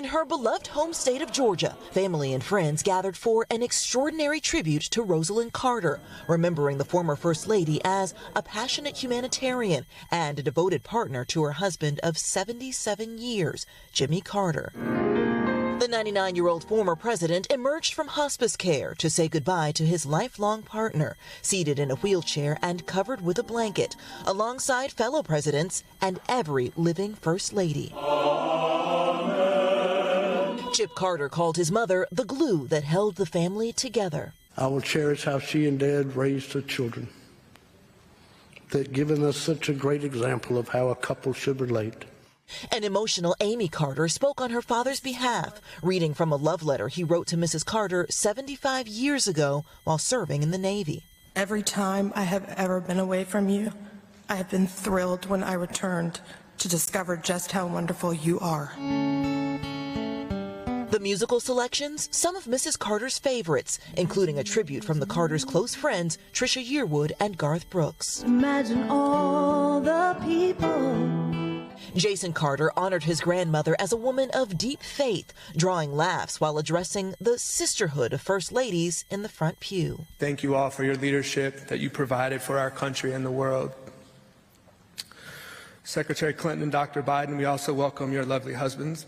In her beloved home state of Georgia, family and friends gathered for an extraordinary tribute to Rosalynn Carter, remembering the former First Lady as a passionate humanitarian and a devoted partner to her husband of 77 years, Jimmy Carter. The 99-year-old former president emerged from hospice care to say goodbye to his lifelong partner, seated in a wheelchair and covered with a blanket, alongside fellow presidents and every living First Lady. Chip Carter called his mother the glue that held the family together. I will cherish how she and Dad raised their children. They've given us such a great example of how a couple should relate. An emotional Amy Carter spoke on her father's behalf, reading from a love letter he wrote to Mrs. Carter 75 years ago while serving in the Navy. Every time I have ever been away from you, I have been thrilled when I returned to discover just how wonderful you are. The musical selections, some of Mrs. Carter's favorites, including a tribute from the Carters' close friends, Trisha Yearwood and Garth Brooks. Imagine all the people. Jason Carter honored his grandmother as a woman of deep faith, drawing laughs while addressing the sisterhood of First Ladies in the front pew. Thank you all for your leadership that you provided for our country and the world. Secretary Clinton and Dr. Biden, we also welcome your lovely husbands.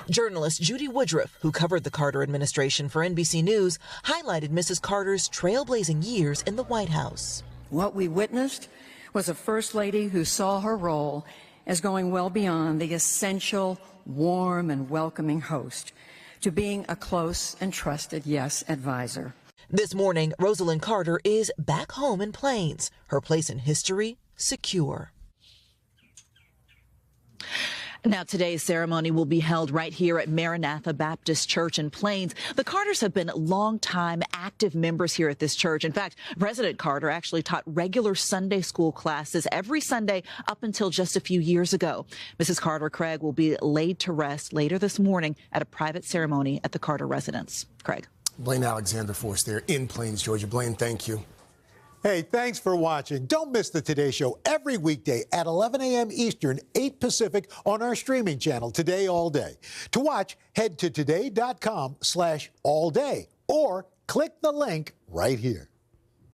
Journalist Judy Woodruff, who covered the Carter administration for NBC News, highlighted Mrs. Carter's trailblazing years in the White House. What we witnessed was a First Lady who saw her role as going well beyond the essential, warm and welcoming host to being a close and trusted, yes, advisor. This morning, Rosalynn Carter is back home in Plains, her place in history secure. Now, today's ceremony will be held right here at Maranatha Baptist Church in Plains. The Carters have been longtime active members here at this church. In fact, President Carter actually taught regular Sunday school classes every Sunday up until just a few years ago. Mrs. Carter Craig will be laid to rest later this morning at a private ceremony at the Carter residence. Craig. Blayne Alexander for us there in Plains, Georgia. Blayne, thank you. Hey, thanks for watching. Don't miss the Today Show every weekday at 11 a.m. Eastern, 8 Pacific on our streaming channel, Today All Day. To watch, head to today.com/allday or click the link right here.